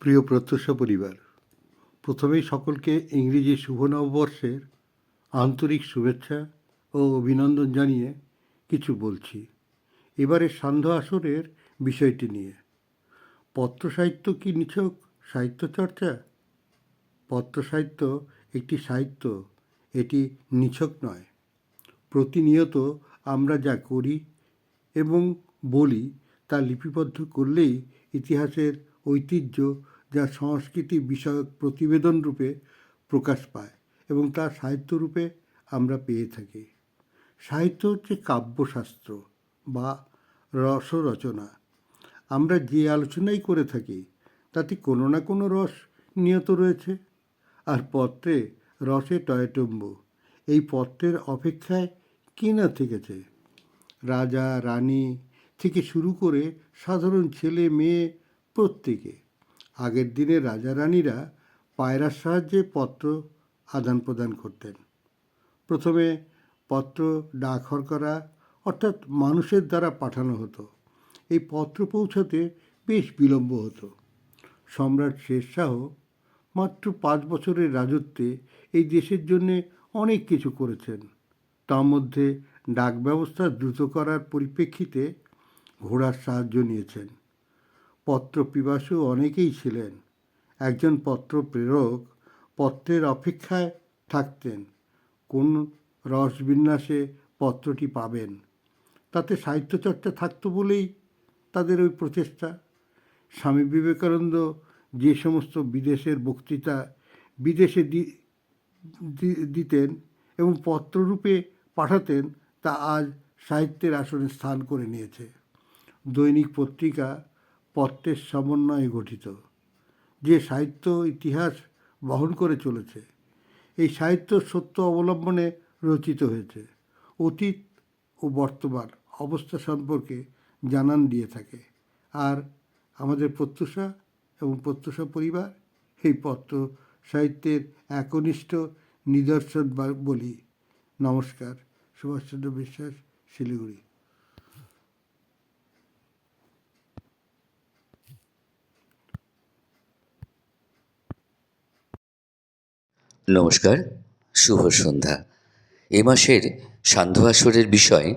প্রিয় প্রত্যুষা পরিবার, প্রথমেই সকলকে ইংরেজি শুভ নববর্ষের আন্তরিক শুভেচ্ছা ও অভিনন্দন জানিয়ে কিছু বলছি এবারের সান্ধ্য আসরের বিষয়টি নিয়ে। পত্র সাহিত্য কি নিছক সাহিত্য চর্চা? পত্র সাহিত্য একটি সাহিত্য, এটি নিছক নয়। প্রতিনিয়ত আমরা যা করি এবং বলি তা লিপিবদ্ধ করলেই ইতিহাসের ঐতিহ্য যা সংস্কৃতি বিষয়ক প্রতিবেদন রূপে প্রকাশ পায় এবং তা সাহিত্য রূপে আমরা পেয়ে থাকি। সাহিত্য হচ্ছে কাব্যশাস্ত্র বা রসরচনা। আমরা যে আলোচনাই করে থাকি তাতে কোনো না কোনো রস নিয়ত রয়েছে, আর পত্রে রসে টয়টম্ব। এই পত্রের অপেক্ষায় কি না থেকেছে। রাজা রানী থেকে শুরু করে সাধারণ ছেলে মেয়ে প্রত্যেকে। আগের দিনে রাজা রানীরা পায়রার সাহায্যে পত্র আদান প্রদান করতেন। প্রথমে পত্র ডাক হরকরা অর্থাৎ মানুষের দ্বারা পাঠানো হতো। এই পত্র পৌঁছাতে বেশ বিলম্ব হতো। সম্রাট শেরশাহ মাত্র 5 বছরের রাজত্বে এই দেশের জন্যে অনেক কিছু করেছেন। তার মধ্যে ডাক ব্যবস্থা দ্রুত করার পরিপ্রেক্ষিতে ঘোড়ার সাহায্য নিয়েছেন। পত্র পিপাসু অনেকেই ছিলেন। একজন পত্র প্রেরক পত্রের অপেক্ষায় থাকতেন কোন রসবিন্যাসে পত্রটি পাবেন। তাতে সাহিত্যচর্চা থাকতো বলেই তাদের ওই প্রচেষ্টা। স্বামী বিবেকানন্দ যে সমস্ত বিদেশের বক্তৃতা বিদেশে দিতেন এবং পত্ররূপে পাঠাতেন তা আজ সাহিত্যের আসনে স্থান করে নিয়েছে। দৈনিক পত্রিকা পত্রের সমন্বয়ে গঠিত, যে সাহিত্য ইতিহাস বহন করে চলেছে। এই সাহিত্য সত্য অবলম্বনে রচিত হয়েছে, অতীত ও বর্তমান অবস্থা সম্পর্কে জানান দিয়ে থাকে। আর আমাদের প্রত্যুষা এবং প্রত্যুষা পরিবার এই পত্র সাহিত্যের একনিষ্ঠ নিদর্শন বলি। নমস্কার। সুভাষচন্দ্র বিশ্বাস, শিলিগুড়ি। নমস্কার, শুভ সন্ধ্যা। এ মাসের সান্ধ্য আসরের বিষয়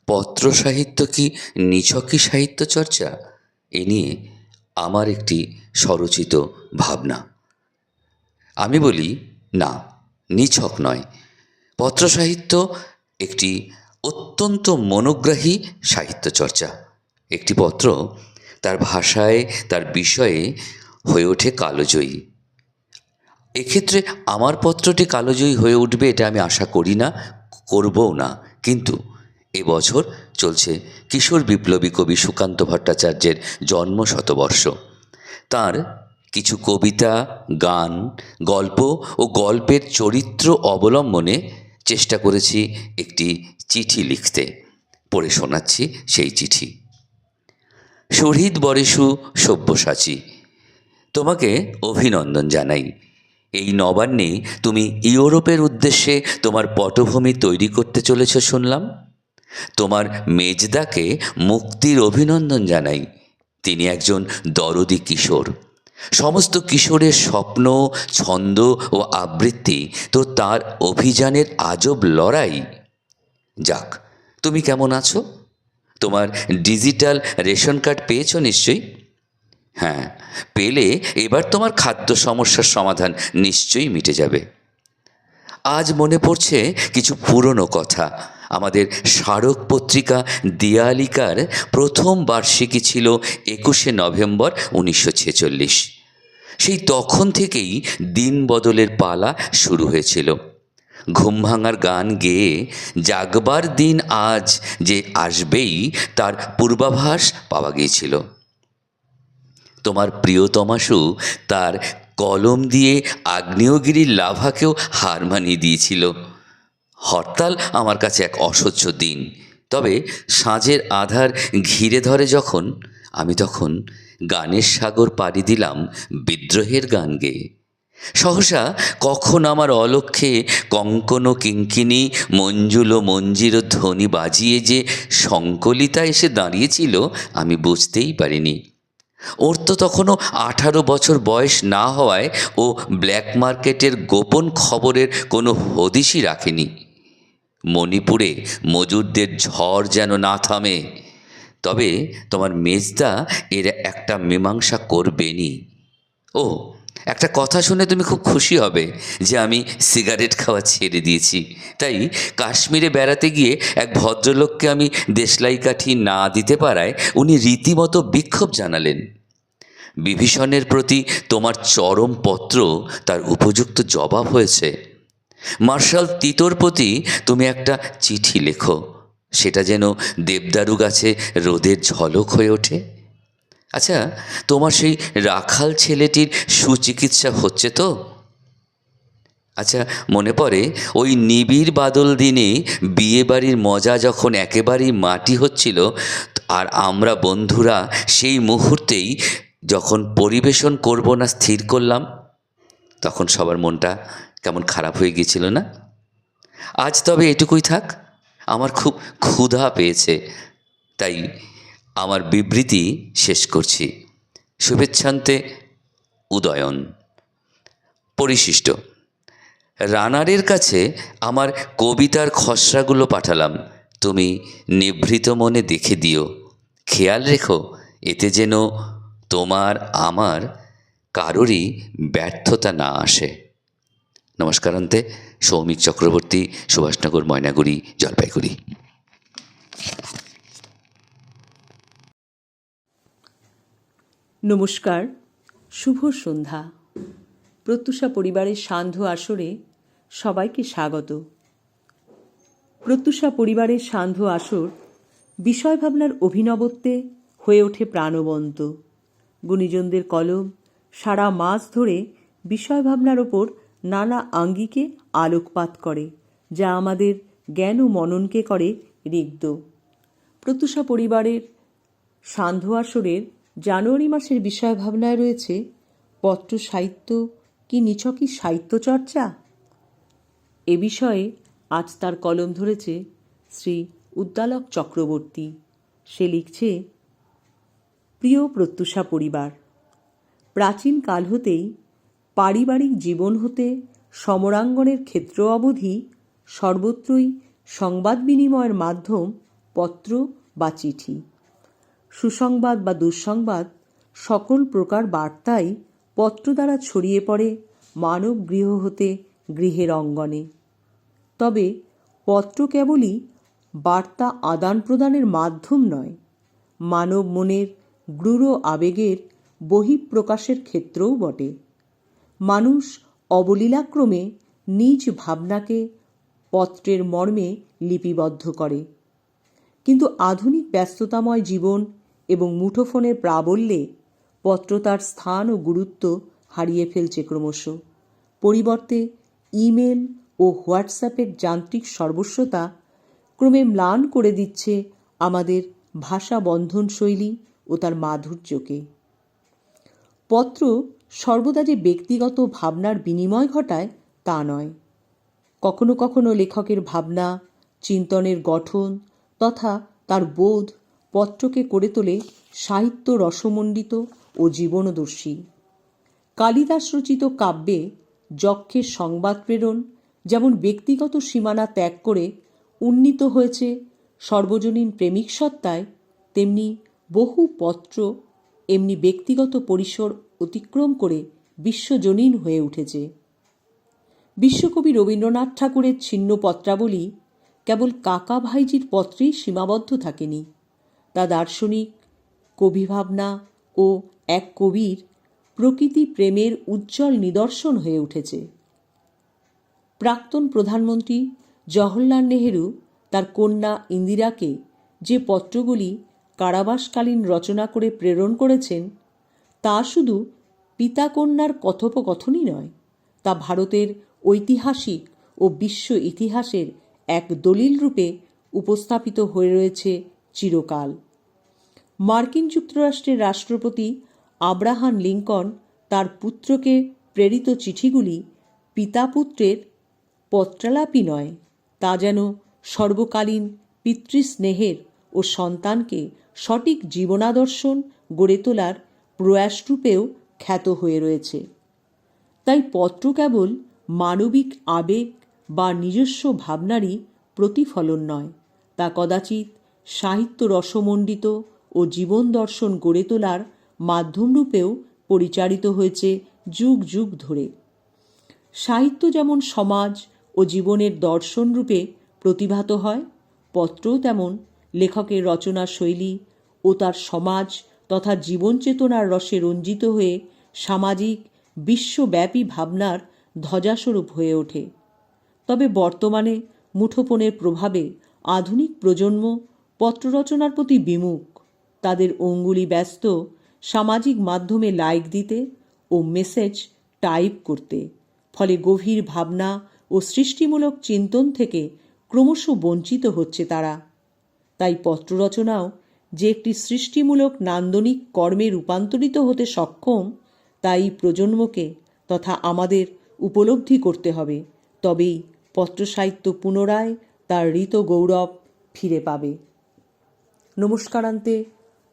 পত্র সাহিত্য কি নিছকই সাহিত্য চর্চা, এ নিয়ে আমার একটি স্বরচিত ভাবনা। আমি বলি না, নিছক নয়। পত্র সাহিত্য একটি অত্যন্ত মনোগ্রাহী সাহিত্য চর্চা। একটি পত্র তার ভাষায়, তার বিষয়ে হয়ে ওঠে কালজয়ী। এক্ষেত্রে আমার পত্রটি কালজয়ী হয়ে উঠবে এটা আমি আশা করি না, করবও না। কিন্তু এবছর চলছে কিশোর বিপ্লবী কবি সুকান্ত ভট্টাচার্যের জন্মশতবর্ষ। তার কিছু কবিতা, গান, গল্প ও গল্পের চরিত্র অবলম্বনে চেষ্টা করেছি একটি চিঠি লিখতে। পড়ে শোনাচ্ছি সেই চিঠি। শহীদ বরেশু সব্যসাচী, তোমাকে অভিনন্দন জানাই। এই নবান্নে তুমি ইউরোপের উদ্দেশ্যে তোমার পটভূমি তৈরি করতে চলেছ শুনলাম। তোমার মেজদাকে মুক্তির অভিনন্দন জানাই। তিনি একজন দরদি কিশোর। সমস্ত কিশোরের স্বপ্ন, ছন্দ ও আবৃত্তি তো তার অভিযানের আজব লড়াই। যাক, তুমি কেমন আছো? তোমার ডিজিটাল রেশন কার্ড পেয়েছো নিশ্চয়ই? হ্যাঁ, পেলে এবার তোমার খাদ্য সমস্যার সমাধান নিশ্চয়ই মিটে যাবে। আজ মনে পড়ছে কিছু পুরনো কথা। আমাদের স্মারক পত্রিকা দিয়ালিকার প্রথম বার্ষিকী ছিল 21শে নভেম্বর 1946। সেই তখন থেকেই দিন বদলের পালা শুরু হয়েছিল। ঘুম ভাঙার গান গেয়ে জাগবার দিন আজ যে আসবেই তার পূর্বাভাস পাওয়া গিয়েছিল। তোমার প্রিয়তমাশু তার কলম দিয়ে আগ্নেয়গিরির লাভাকেও হার মানিয়ে দিয়েছিল। হরতাল আমার কাছে এক অসহ্য দিন। তবে সাঁঝের আধার ঘিরে ধরে যখন, আমি তখন গানের সাগর পাড়ি দিলাম বিদ্রোহের গান গেয়ে। সহসা কখন আমার অলক্ষ্যে কঙ্কন কিঙ্কিনী মঞ্জুল মঞ্জির ধ্বনি বাজিয়ে যে সংকলিতা এসে দাঁড়িয়েছিল আমি বুঝতেই পারিনি। ওর তো তখনও 18 বছর বয়স না হওয়ায় ও ব্ল্যাক মার্কেটের গোপন খবরের কোনো হদিশই রাখেনি। মণিপুরে মজুরদের ঝড় যেন না থামে। তবে তোমার মেজদা এর একটা মীমাংসা করবেনি। ও, একটা কথা শুনে তুমি খুব খুশি হবে যে আমি সিগারেট খাওয়া ছেড়ে দিয়েছি। তাই কাশ্মীরে বেড়াতে গিয়ে এক ভদ্রলোককে আমি দেশলাই কাঠি না দিতে পারায় উনি রীতিমতো বিক্ষোভ জানালেন। বিভীষণের প্রতি তোমার চরম পত্র তার উপযুক্ত জবাব হয়েছে। মার্শাল তিতোর প্রতি তুমি একটা চিঠি লেখো, সেটা যেন দেবদারু গাছে রোদের ঝলক হয়ে ওঠে। আচ্ছা, তোমার সেই রাখাল ছেলেটির সুচিকিৎসা হচ্ছে তো? আচ্ছা, মনে পড়ে ওই নিবিড় বাদল দিনে বিয়েবাড়ির মজা যখন একেবারেই মাটি হচ্ছিল, আর আমরা বন্ধুরা সেই মুহূর্তেই যখন পরিবেশন করব না স্থির করলাম, তখন সবার মনটা কেমন খারাপ হয়ে গিয়েছিল না? আজ তবে এটুকুই থাক। আমার খুব ক্ষুধা পেয়েছে, তাই আমার বিবৃতি শেষ করছি। শুভেচ্ছান্তে উদয়ন। পরিশিষ্ট। রানারের কাছে আমার কবিতার খসড়াগুলো পাঠালাম, তুমি নিভৃত মনে দেখে দিও। খেয়াল রেখো এতে যেন তোমার আমার কারোরই ব্যর্থতা না আসে। নমস্কারান্তে, সৌমিক চক্রবর্তী, সুভাষনগর, ময়নাগুড়ি, জলপাইগুড়ি। নমস্কার, শুভ সন্ধ্যা। প্রত্যুষা পরিবারের সান্ধ্য আসরে সবাইকে স্বাগত। প্রত্যুষা পরিবারের সান্ধ্য আসর বিষয় ভাবনার অভিনবত্বে হয়ে ওঠে প্রাণবন্ত। গুণীজনদের কলম সারা মাস ধরে বিষয় ভাবনার ওপর নানা আঙ্গিকে আলোকপাত করে, যা আমাদের জ্ঞান ও মননকে করে রিক্ত। প্রত্যুষা পরিবারের সান্ধ্য আসরের জানুয়ারি মাসের বিষয় ভাবনায় রয়েছে পত্র সাহিত্য কি নিছকই সাহিত্য চর্চা। এ বিষয়ে আজ তার কলম ধরেছে শ্রী উদ্দালক চক্রবর্তী। সে লিখছে, প্রিয় প্রত্যুষা পরিবার, প্রাচীন কাল হতেই পারিবারিক জীবন হতে সমরাঙ্গনের ক্ষেত্র অবধি সর্বত্রই সংবাদ বিনিময়ের মাধ্যম পত্র বা চিঠি। সুসংবাদ বা দুঃসংবাদ সকল প্রকার বার্তাই পত্র দ্বারা ছড়িয়ে পড়ে মানব গৃহ হতে গৃহের অঙ্গনে। তবে পত্র কেবলই বার্তা আদান প্রদানের মাধ্যম নয়, মানব মনের গূঢ় আবেগের বহিঃপ্রকাশের ক্ষেত্রও বটে। মানুষ অবলীলাক্রমে নিজ ভাবনাকে পত্রের মর্মে লিপিবদ্ধ করে, কিন্তু আধুনিক ব্যস্ততাময় জীবন এবং মুঠোফোনের প্রাবল্যে পত্র তার স্থান ও গুরুত্ব হারিয়ে ফেলছে ক্রমশ। পরিবর্তে ইমেল ও হোয়াটসঅ্যাপের যান্ত্রিক সর্বস্বতা ক্রমে ম্লান করে দিচ্ছে আমাদের ভাষা বন্ধন শৈলী ও তার মাধুর্যকে। পত্র সর্বদা যে ব্যক্তিগত ভাবনার বিনিময় ঘটায় তা নয়। কখনো কখনো লেখকের ভাবনা, চিন্তনের গঠন তথা তার বোধ পত্রকে করে তোলে সাহিত্য রসমণ্ডিত ও জীবনদর্শী। কালিদাস রচিত কাব্যে যক্ষের সংবাদ প্রেরণ যেমন ব্যক্তিগত সীমানা ত্যাগ করে উন্নীত হয়েছে সর্বজনীন প্রেমিক সত্তায়, তেমনি বহু পত্র এমনি ব্যক্তিগত পরিসর অতিক্রম করে বিশ্বজনীন হয়ে উঠেছে। বিশ্বকবি রবীন্দ্রনাথ ঠাকুরের ছিন্ন পত্রাবলী কেবল কাকা ভাইজির পত্রেই সীমাবদ্ধ থাকেনি। তা দার্শনিক, কবিভাবনা ও এক কবির প্রকৃতি প্রেমের উজ্জ্বল নিদর্শন হয়ে উঠেছে। প্রাক্তন প্রধানমন্ত্রী জওহরলাল নেহেরু তার কন্যা ইন্দিরাকে যে পত্রগুলি কারাবাসকালীন রচনা করে প্রেরণ করেছেন, তা শুধু পিতা কন্যার কথোপকথনই নয়, তা ভারতের ঐতিহাসিক ও বিশ্ব ইতিহাসের এক দলিল রূপে উপস্থাপিত হয়ে রয়েছে চিরকাল। মার্কিন যুক্তরাষ্ট্রের রাষ্ট্রপতি আব্রাহাম লিঙ্কন তার পুত্রকে প্রেরিত চিঠিগুলি পিতা পুত্রের পত্রালাপই নয়, তা যেন সর্বকালীন পিতৃস্নেহের ও সন্তানকে সঠিক জীবনাদর্শন গড়ে তোলার প্রয়াসরূপেও খ্যাত হয়ে রয়েছে। তাই পত্র কেবল মানবিক আবেগ বা নিজস্ব ভাবনারই প্রতিফলন নয়, তা কদাচিৎ সাহিত্য রসমণ্ডিত ও জীবন দর্শন গড়ে তোলার মাধ্যমরূপেও পরিচালিত হয়েছে যুগ যুগ ধরে। সাহিত্য যেমন সমাজ ও জীবনের দর্শন রূপে প্রতিভাত হয়, পত্রও তেমন লেখকের রচনা শৈলী ও তার সমাজ তথা জীবন চেতনার রসে রঞ্জিত হয়ে সামাজিক বিশ্বব্যাপী ভাবনার ধ্বজাস্বরূপ হয়ে ওঠে। তবে বর্তমানে মুঠোফোনের প্রভাবে আধুনিক প্রজন্ম পত্ররচনার প্রতি বিমুখ। তাদের অঙ্গুলি ব্যস্ত সামাজিক মাধ্যমে লাইক দিতে ও মেসেজ টাইপ করতে, ফলে গভীর ভাবনা ও সৃষ্টিমূলক চিন্তন থেকে ক্রমশ বঞ্চিত হচ্ছে তারা। তাই পত্ররচনাও যে একটি সৃষ্টিমূলক নান্দনিক কর্মে রূপান্তরিত হতে সক্ষম, তাই প্রজন্মকে তথা আমাদের উপলব্ধি করতে হবে। তবেই পত্রসাহিত্য পুনরায় তার ঋত গৌরব ফিরে পাবে। নমস্কারান্তে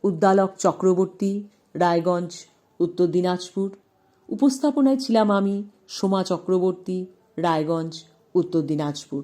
উদ্দালক চক্রবর্তী, রায়গঞ্জ, উত্তর দিনাজপুর। উপস্থাপনায় ছিলাম আমি, সোমা চক্রবর্তী, রায়গঞ্জ, উত্তর দিনাজপুর।